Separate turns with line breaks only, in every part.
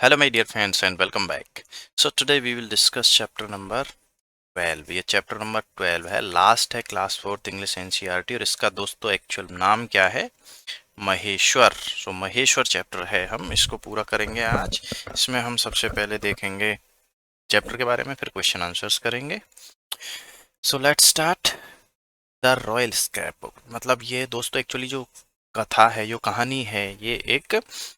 Hello, my dear friends, and welcome back. So today we will discuss chapter number 12. ये chapter number 12 है, last है class 4 English NCERT, और इसका दोस्तों actual नाम क्या है? महेश्वर। सो महेश्वर चैप्टर है, हम इसको पूरा करेंगे आज। इसमें हम सबसे पहले देखेंगे चैप्टर के बारे में, फिर क्वेश्चन आंसर्स करेंगे। So let's start. The royal scrap book, मतलब ये दोस्तों एक्चुअली जो कथा है, जो कहानी है, ये एक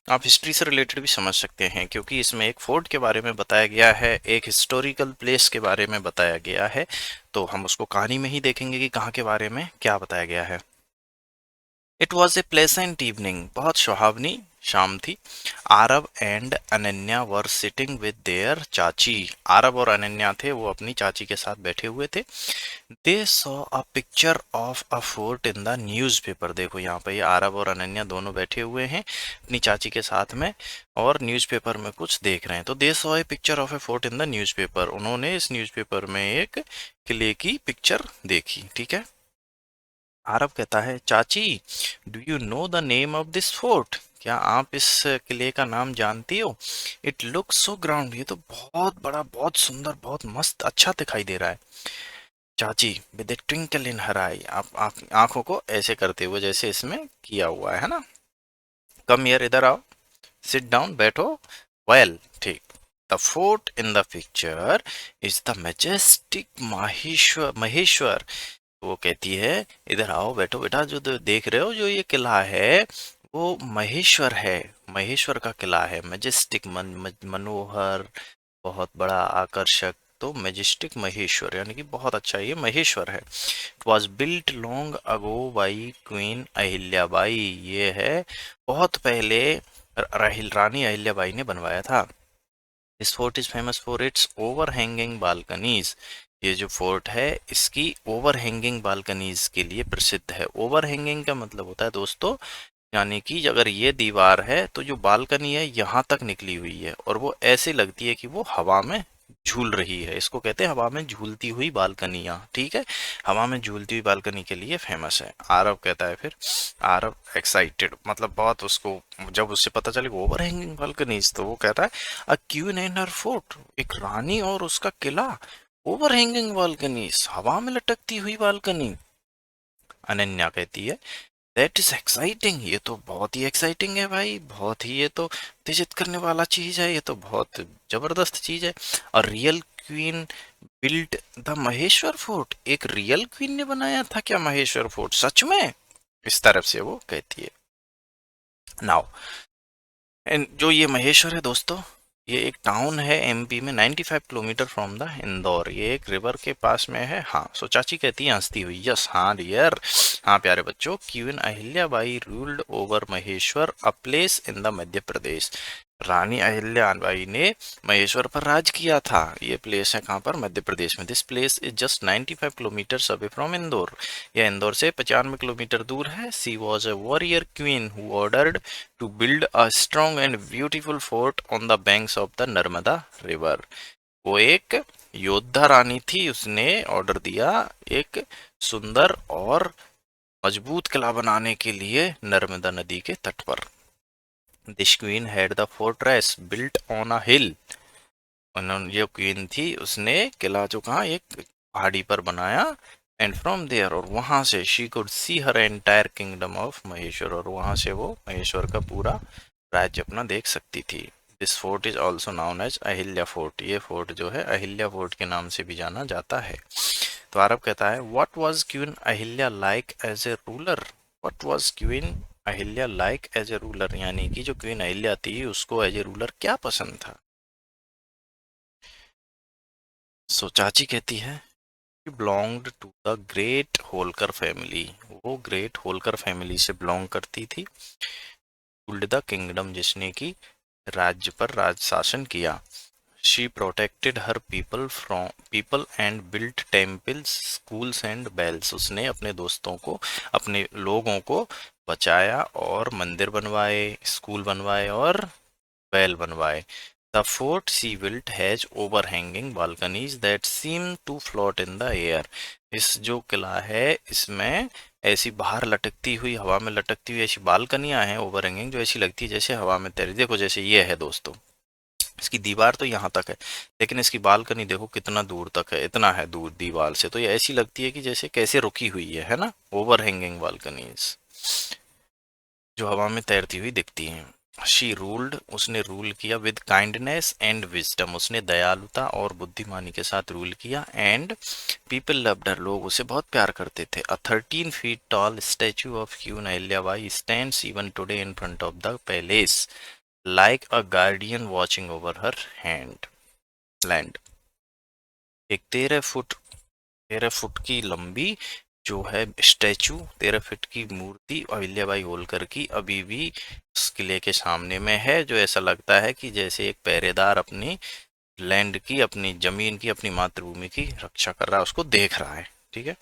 आप हिस्ट्री से रिलेटेड भी समझ सकते हैं, क्योंकि इसमें एक फोर्ट के बारे में बताया गया है, एक हिस्टोरिकल प्लेस के बारे में बताया गया है। तो हम उसको कहानी में ही देखेंगे कि कहाँ के बारे में क्या बताया गया है। It was a pleasant evening, बहुत सुहावनी शाम थी। Aarav and Ananya were sitting with their chachi, Aarav और अनन्या थे, वो अपनी चाची के साथ बैठे हुए थे। They saw a picture of a fort in the newspaper. देखो यहाँ पे ये आरब और अनन्या दोनों बैठे हुए हैं अपनी चाची के साथ में, और न्यूज़पेपर में कुछ देख रहे हैं। तो they saw a picture of A fort in the newspaper, उन्होंने इस न्यूज़पेपर में एक किले की पिक्चर देखी। ठीक है, आरब कहता है, चाची do you know the name of this fort, क्या आप इस किले का नाम जानती हो? इट लुक्स सो ग्राउंड, ये तो बहुत बड़ा, बहुत सुंदर, बहुत मस्त, अच्छा दिखाई दे रहा है। चाची विद ए ट्विंकल इन हर आई, आप आंखों को ऐसे करते हुए जैसे इसमें किया हुआ है ना। कम हियर, इधर आओ, सिट डाउन, बैठो। वेल, ठीक। The fort in the picture is the majestic Maheshwar Maheshwar. वो कहती है, इधर आओ, बैठो बेटा, जो देख रहे हो, जो ये किला है वो महेश्वर है, महेश्वर का किला है। मैजेस्टिक मनोहर, बहुत बड़ा, आकर्षक। तो मैजेस्टिक महेश्वर यानी कि बहुत अच्छा, ये महेश्वर है। It was built long ago by queen Ahilyabai, ये है बहुत पहले रानी अहिल्याबाई ने बनवाया था। This fort is famous for its over hanging balconies, ये जो फोर्ट है इसकी ओवर हैंगिंग बालकनीज के लिए प्रसिद्ध है। ओवर हैंगिंग का मतलब होता है दोस्तों, यानी कि अगर ये दीवार है तो जो बालकनी है यहाँ तक निकली हुई है, और वो ऐसे लगती है कि वो हवा में झूल रही है, इसको कहते हैं हवा में झूलती हुई बालकनियाँ। ठीक है, हवा में झूलती हुई बालकनी के लिए फेमस है। आरब कहता है फिर, आरब एक्साइटेड, मतलब बहुत उसको, जब उससे पता चले ओवर हैंगिंग बालकनीज, तो वो कहता है, a queen and her fort, एक रानी और उसका किला, ओवर हैंगिंग बालकनीज, हवा में लटकती हुई बालकनी। अनन्या कहती है, दैट इज एक्साइटिंग, ये तो बहुत ही एक्साइटिंग है भाई, बहुत ही, ये तो उत्तेजित करने वाला चीज है, ये तो बहुत जबरदस्त चीज है। और real queen built the Maheshwar fort, एक रियल क्वीन ने बनाया था क्या महेश्वर फोर्ट, सच में? इस तरफ से वो कहती है। नाउ, जो ये महेश्वर है दोस्तों, ये एक टाउन है एमपी में, 95 किलोमीटर फ्रॉम द इंदौर, ये एक रिवर के पास में है। हाँ, सो चाची कहती है हंसती हुई, यस, हाँ डियर, हाँ प्यारे बच्चों, queen Ahilyabai ruled over Maheshwar, a place in the Madhya Pradesh, रानी अहिल्याबाई ने महेश्वर पर राज किया था। ये प्लेस है कहाँ पर? मध्य प्रदेश में। This place is just 95 kilometre away from Indore, यह इंदौर से 95 किलोमीटर दूर है। She was a warrior queen who ordered to build a strong and beautiful fort on the banks of the Narmada river, वो एक योद्धा रानी थी, उसने ऑर्डर दिया एक सुंदर और मजबूत किला बनाने के लिए नर्मदा नदी के तट पर। This queen had the fortress built on a hill, उन्होंने, जो क्वीन थी, उसने किला जो कहा, एक पहाड़ी पर बनाया। एंड फ्रॉम देयर, और वहां से, she could see her entire kingdom of Maheshwar, और वहां से वो महेश्वर का पूरा राज्य अपना देख सकती थी। This fort is also known as Ahilya fort, ये फोर्ट जो है अहिल्या फोर्ट के नाम से भी जाना जाता है। तो आरब कहता है, what was queen Ahilya like as a ruler, what was queen Ahilya like as a ruler, यानी कि जो क्वीन अहिल्या थी उसको एज ए रूलर क्या पसंद था। सो चाची कहती है, belonged to the great Holkar family, वो ग्रेट होलकर फैमिली से बिलोंग करती थी। रूल्ड द किंगडम, जिसने की राज्य पर राज शासन किया। She protected her people from people and built temples, schools and bells, उसने अपने दोस्तों को, अपने लोगों को बचाया और मंदिर बनवाए, स्कूल बनवाए और बेल बनवाए। The fort she built has overhanging balconies that seem to float in the air, इस जो किला है इसमें ऐसी बाहर लटकती हुई, हवा में लटकती हुई ऐसी बालकनियां हैं ओवरहैंगिंग, जो ऐसी लगती है जैसे हवा में तैर, देखो जैसे ये है दोस्तों, इसकी दीवार तो यहाँ तक है, लेकिन इसकी बालकनी देखो कितना दूर तक है, इतना है दूर दीवार से, तो ये ऐसी लगती है कि जैसे कैसे रुकी हुई है ना। ओवर हैंगिंग बालकनीज जो हवा में तैरती हुई दिखती हैं। शी रूल्ड, उसने रूल किया, विद काइंडनेस एंड विजडम, उसने दयालुता और बुद्धिमानी के साथ रूल किया। एंड पीपल लव्ड हर, लोग उसे बहुत प्यार करते थे। A 13 feet tall statue of queen Ahilyabai stands even today in front of the palace like a guardian watching over her hand land. एक 13 फुट की लंबी जो है स्टैचू, 13 फीट की मूर्ति अहिल्याबाई होलकर की अभी भी उस किले के सामने में है, जो ऐसा लगता है कि जैसे एक पहरेदार अपनी लैंड की, अपनी जमीन की, अपनी मातृभूमि की रक्षा कर रहा है, उसको देख रहा है। ठीक है।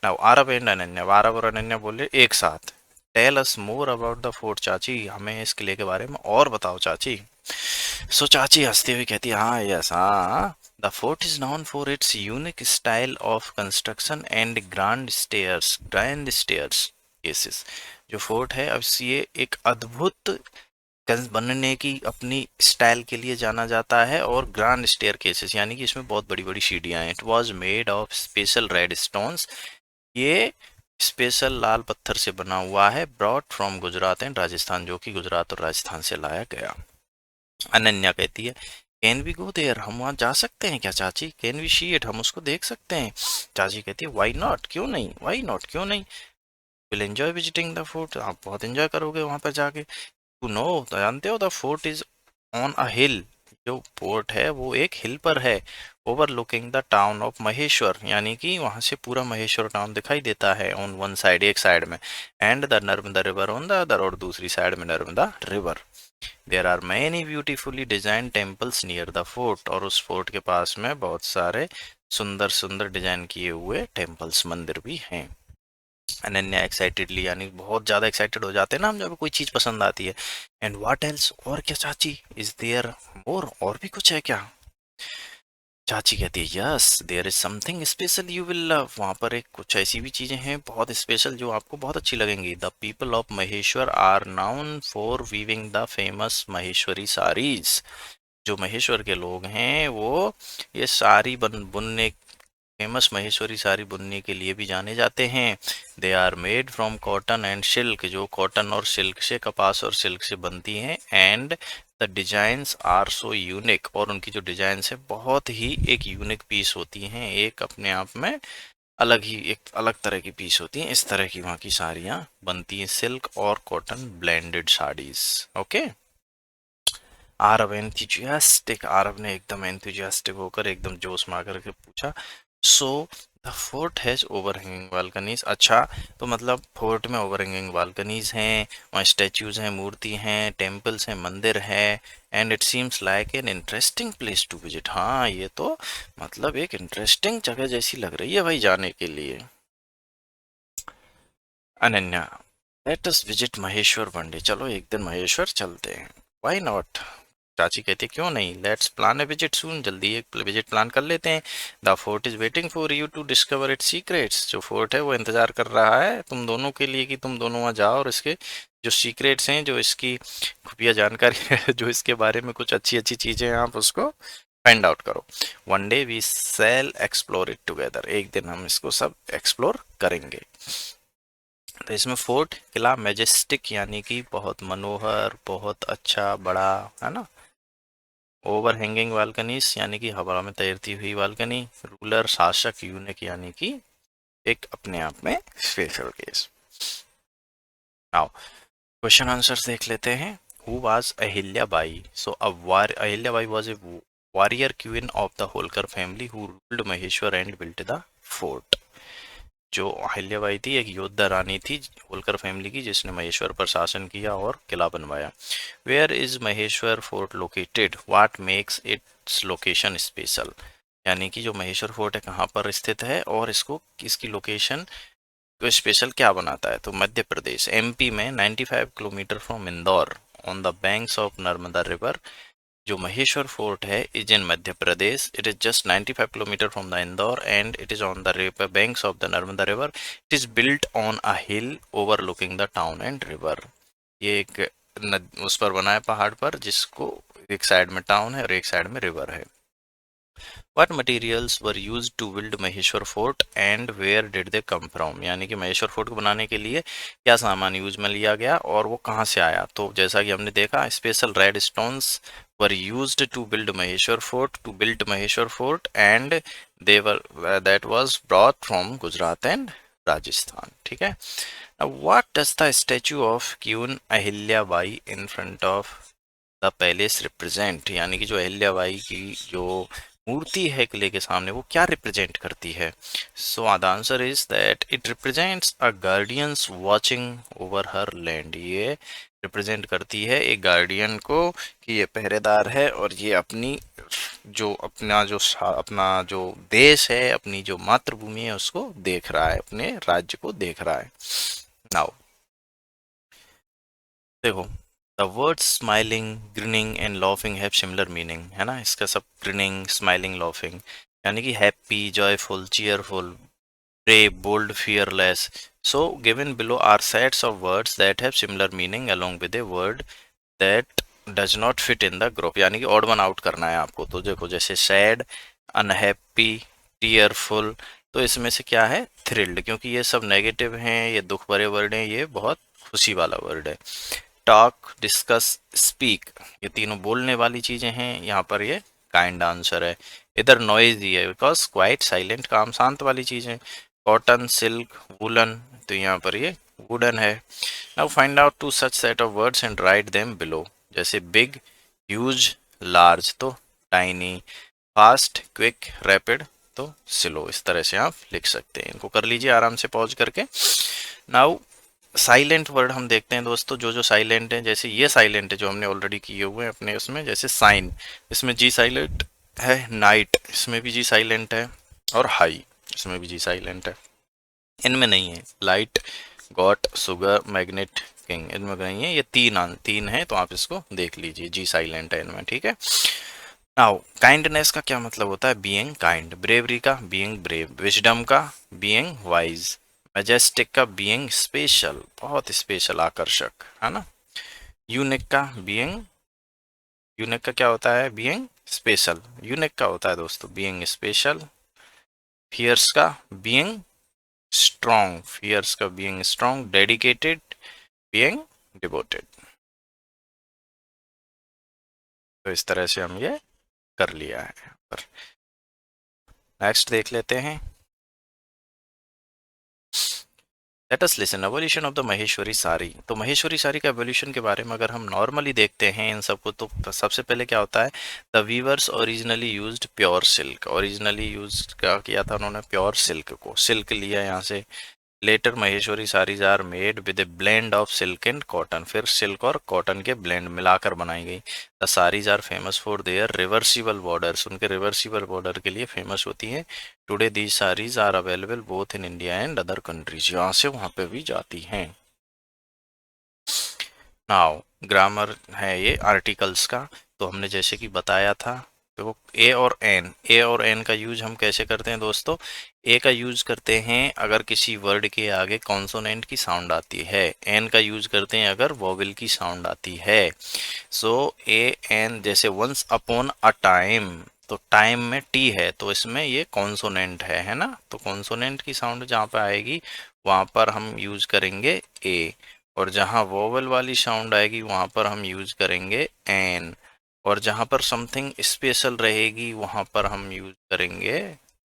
नाउ आरव एंड अनन्या, आरव और अनन्या बोले एक साथ, tell us more about the fort, चाची हमें इस किले के बारे में और बताओ चाची। सो चाची हंसती हुई कहती है, हाँ यस हाँ, the fort is known for its unique style of construction and grand stairs cases. जो फोर्ट है अब ये एक अद्भुत बनने की अपनी स्टाइल के लिए जाना जाता है, और ग्रैंड स्टेयर केसेस यानी कि इसमें बहुत बड़ी बड़ी सीढ़ियाँ हैं। It was made of special red stones, ये स्पेशल लाल पत्थर से बना हुआ है, brought from Gujarat and Rajasthan, जो कि गुजरात और राजस्थान से लाया गया। अनन्या कहती है, कैन वी गो देयर, हम वहाँ जा सकते हैं क्या चाची, कैन वी सी इट, हम उसको देख सकते हैं। चाची कहती है, वाई नॉट, क्यों नहीं, वाई नॉट क्यों नहीं, will enjoy visiting the fort, आप बहुत एंजॉय करोगे वहाँ पर जाके। टू नो, जानते हो the fort is on a hill, जो फोर्ट है वो एक हिल पर है, overlooking the town of Maheshwar, यानी कि वहां से पूरा महेश्वर टाउन दिखाई देता है, ऑन वन साइड, एक साइड में, and the Narmada river on the other, और दूसरी साइड में Narmada river. There are many beautifully design temples near the fort, और उस फोर्ट के पास में बहुत सारे सुंदर सुंदर डिजाइन किए हुए टेम्पल्स, मंदिर भी हैं। अनन्या एक्साइटेडली, यानी बहुत ज्यादा एक्साइटेड हो जाते हैं ना हम जब कोई चीज पसंद आती है। एंड व्हाट एल्स, और क्या चाची, इज देयर मोर, और भी कुछ है क्या। चाची कहती है, yes there is something special you will love, वहां पर एक कुछ ऐसी भी चीजें हैं बहुत स्पेशल जो आपको बहुत अच्छी लगेंगी। The people of Maheshwar are known for weaving the famous Maheshwari saris, जो महेश्वर के लोग हैं वो ये साड़ी बुनने, फेमस महेश्वरी साड़ी बुनने के लिए भी जाने जाते हैं। They are made from cotton and silk, जो कॉटन और सिल्क से, कपास और सिल्क से बनती हैं। And the designs are so unique, और उनकी जो डिजाइंस है बहुत ही एक यूनिक पीस होती हैं, एक अपने आप में अलग ही, एक अलग तरह की पीस होती हैं। इस तरह की वहाँ की साड़ियाँ बनती हैं, सिल्क और cotton blended saris. Okay. Aarav enthusiastic, Aarav ने एकदम एंथुजियास्टिक होकर, एकदम जोश में आकर के पूछा, so the fort has overhanging balconies, अच्छा तो मतलब फोर्ट में ओवरहैंगिंग बालकनीज हैं, वहाँ स्टैचूज हैं, मूर्ति हैं, टेम्पल्स हैं, मंदिर है। And it seems like an interesting place to visit, हाँ ये तो मतलब एक इंटरेस्टिंग जगह जैसी लग रही है भाई जाने के लिए। Ananya, let us visit Maheshwar one day, चलो एक दिन महेश्वर चलते हैं। व्हाई नॉट, चाची कहती है क्यों नहीं, let's plan a visit soon, जल्दी एक विजिट प्लान कर लेते हैं। The fort is waiting for you to discover its secrets, जो फोर्ट है वो इंतजार कर रहा है तुम दोनों के लिए कि तुम दोनों वहाँ जाओ और इसके जो सीक्रेट्स हैं, जो इसकी खुफिया जानकारी है, जो इसके बारे में कुछ अच्छी अच्छी चीजें हैं, आप उसको फाइंड आउट करो। One day we shall explore it together, एक दिन हम इसको सब एक्सप्लोर करेंगे। तो इसमें फोर्ट, किला, मैजेस्टिक यानी कि बहुत मनोहर, बहुत अच्छा बड़ा, है ना। ओवर हैंगिंग बालकनीज यानी कि हवा में तैरती हुई बालकनी। रूलर, शासक, यूनिक यानी कि एक अपने आप में special case. Now question answers देख लेते हैं। Who was Ahilya Bai, so Ahilya Bai was a warrior queen of the Holkar family who ruled Maheshwar and built the fort. जो अहिल्याबाई थी एक योद्धा रानी थी होलकर फैमिली की, जिसने महेश्वर पर शासन किया और किला बनवाया। Where is Maheshwar fort located, what makes its location special, यानी कि जो महेश्वर फोर्ट है कहाँ पर स्थित है और इसको इसकी लोकेशन को स्पेशल क्या बनाता है। तो मध्य प्रदेश, एमपी में 95 kilometre from Indore, on the banks of Narmada river. जो महेश्वर फोर्ट है is in Madhya Pradesh, it is just 95 kilometre from the Indore and it is on the river banks of the Narmada river. It is built on a hill overlooking the town and river, ये एक उस पर बना है पहाड़ पर, जिसको एक साइड में टाउन है और एक साइड में रिवर है। What materials were used to build Maheshwar fort and where did they come from, यानी कि महेश्वर फोर्ट को बनाने के लिए क्या सामान यूज में लिया गया और वो कहाँ से आया। तो जैसा कि हमने देखा, special red stones were used to build Maheshwar fort, to build Maheshwar fort and they were that was brought from Gujarat and Rajasthan. ठीक है। What does the statue of queen Ahilya Bai in front of the palace represent, यानी कि जो अहिल्याबाई की जो मूर्ति है किले के सामने वो क्या रिप्रेजेंट करती है। So the answer is that it represents a guardians watching over her land. ये रिप्रेजेंट करती है एक गार्डियन को कि ये पहरेदार है और ये अपनी जो अपना जो देश है, अपनी जो मातृभूमि है उसको देख रहा है, अपने राज्य को देख रहा है। नाउ देखो, the words smiling, grinning and laughing have similar meaning, है ना। इसका सब ग्रिनिंग, स्माइलिंग, लॉफिंग यानी कि happy, joyful, cheerful, brave, bold, fearless. So given below are sets of words that have similar meaning along with a word that does not fit in the group, यानी कि odd one out करना है आपको। तो देखो, जैसे sad, unhappy, tearful, तो इसमें से क्या है, thrilled, क्योंकि ये सब नेगेटिव हैं, ये दुख भरे वर्ड हैं, ये बहुत खुशी वाला वर्ड है। टॉक, डिस्कस, स्पीक, ये तीनों बोलने वाली चीजें हैं, यहाँ पर ये काइंड आंसर है। इधर नॉइजी है बिकॉज क्वाइट, साइलेंट, काम, शांत वाली चीजें। कॉटन, सिल्क, वुलन, तो यहाँ पर ये वुडन है। Now find out to such set of words and write them below, जैसे बिग, ह्यूज, लार्ज, तो टाइनी, फास्ट, क्विक, रैपिड, तो स्लो। इस तरह से आप लिख सकते हैं। इनको कर लीजिए आराम से पॉज करके। नाउ साइलेंट वर्ड हम देखते हैं दोस्तों, जो जो साइलेंट है, जैसे ये साइलेंट है जो हमने ऑलरेडी किए हुए हैं अपने उसमें, जैसे साइन, इसमें जी साइलेंट है। नाइट, इसमें भी जी साइलेंट है। और हाई, इसमें भी जी साइलेंट है। इनमें नहीं है। Light, got, sugar, magnet, king, इनमें नहीं है। ये तीन है, तो आप इसको देख लीजिए, जी साइलेंट है इनमें। ठीक है। नाउ काइंडनेस का क्या मतलब होता है, बीइंग काइंड। ब्रेवरी का बीइंग ब्रेव। विजडम का बीइंग वाइज। मैजेस्टिक का बीइंग स्पेशल, बहुत स्पेशल, आकर्षक, है ना। यूनिक का बीइंग, यूनिक का क्या होता है, बीइंग स्पेशल। यूनिक का होता है दोस्तों बीइंग स्पेशल। फियर्स का बीइंग स्ट्रॉन्ग, फियर्स का being strong. Dedicated, being devoted. तो इस तरह से हम ये कर लिया है। पर नेक्स्ट देख लेते हैं। Let us listen evolution of the Maheshwari sari. तो महेश्वरी साड़ी का एवोल्यूशन के बारे में अगर हम नॉर्मली देखते हैं इन सबको, तो सबसे पहले क्या होता है, the weavers originally used pure silk. Originally use क्या किया था उन्होंने, प्योर सिल्क को, सिल्क लिया यहाँ से। Later Maheshwari saris are made with a blend of silk and cotton, फिर सिल्क और कॉटन के ब्लेंड मिलाकर बनाई गई। The saris are famous for their reversible borders, उनके रिवर्सिबल बॉर्डर के लिए फेमस होती हैं। Today these saris are available both in India and other countries, यहाँ से वहाँ पे भी जाती हैं। नाउ ग्रामर है ये आर्टिकल्स का। तो हमने जैसे कि बताया था, तो ए और एन का यूज हम कैसे करते हैं दोस्तों। ए का यूज करते हैं अगर किसी वर्ड के आगे कॉन्सोनेंट की साउंड आती है। एन का यूज करते हैं अगर वोवेल की साउंड आती है। सो ए एन, जैसे वंस अपॉन अ टाइम, तो टाइम में टी है, तो इसमें ये कॉन्सोनेंट है ना। तो कॉन्सोनेंट की साउंड जहाँ पे आएगी वहाँ पर हम यूज करेंगे ए, और जहाँ वोवेल वाली साउंड आएगी वहाँ पर हम यूज करेंगे एन, और जहाँ पर समथिंग स्पेशल रहेगी वहाँ पर हम यूज करेंगे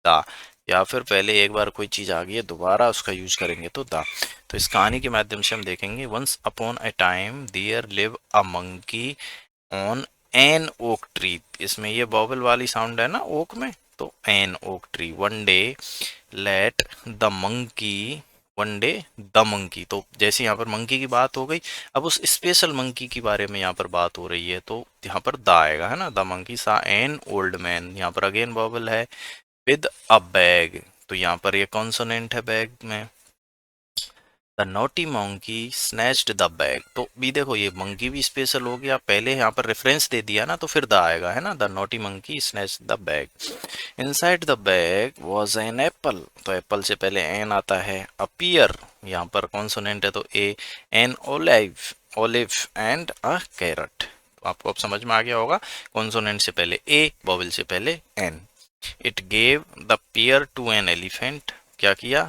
दा, या फिर पहले एक बार कोई चीज़ आ गई है दोबारा उसका यूज करेंगे तो दा। तो इस कहानी के माध्यम से हम देखेंगे, once upon a time there live a monkey on an oak tree. इसमें ये वोवेल वाली साउंड है ना ओक में, तो an oak tree. One day let the monkey, one day the monkey, तो जैसे यहाँ पर मंकी की बात हो गई, अब उस स्पेशल मंकी के बारे में यहाँ पर बात हो रही है, तो यहाँ पर द आएगा, है ना। द मंकी सा एन ओल्ड मैन, यहाँ पर अगेन वोवेल है, विद अ बैग, तो यहाँ पर ये कॉन्सोनेंट है बैग में। The naughty monkey snatched the bag, तो भी देखो ये मंकी भी स्पेशल हो गया, पहले यहाँ पर रेफरेंस दे दिया ना, तो फिर द आएगा, है ना। The naughty monkey snatched the bag. Inside the bag was an apple, तो एप्पल से पहले एन आता है। अपीयर, यहाँ पर कॉन्सोनेंट है तो a. An olive, olive and a carrot, तो आपको अब समझ में आ गया होगा, कॉन्सोनेंट से पहले ए, वोवेल से पहले an. It gave the pear to an elephant, क्या किया,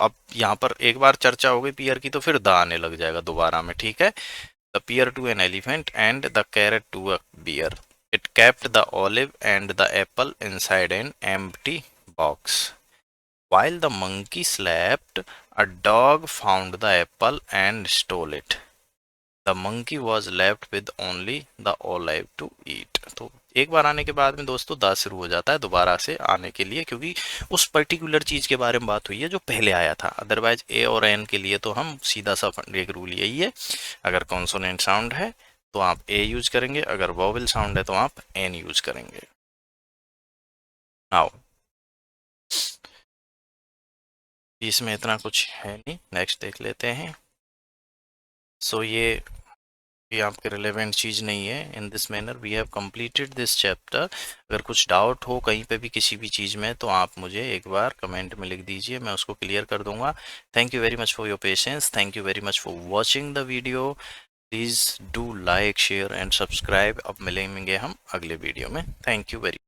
अब यहाँ पर एक बार चर्चा हो गई पेयर की तो फिर द आने लग जाएगा दोबारा में, ठीक है। The pear to an elephant and the carrot to a bear. It kept the olive and the apple inside an empty box. While the monkey slept, a dog found the apple and stole it. The monkey was left with only the olive to eat. तो एक बार आने के बाद में दोस्तों the शुरू हो जाता है दोबारा से आने के लिए, क्योंकि उस पर्टिकुलर चीज के बारे में बात हुई है जो पहले आया था। अदरवाइज ए और एन के लिए तो हम सीधा सा एक रूल यही है, अगर कॉन्सोनेंट साउंड है तो आप ए यूज करेंगे, अगर वोवेल साउंड है तो आप एन यूज करेंगे। आओ, इसमें इतना कुछ है नहीं, नेक्स्ट देख लेते हैं। सो ये आपके रिलेवेंट चीज़ नहीं है। In this manner we have completed this chapter. अगर कुछ डाउट हो कहीं पे भी किसी भी चीज़ में तो आप मुझे एक बार कमेंट में लिख दीजिए, मैं उसको क्लियर कर दूंगा। Thank you very much for your patience, thank you very much for watching the video. Please do like, share and subscribe. अब मिलेंगे हम अगले वीडियो में। Thank you very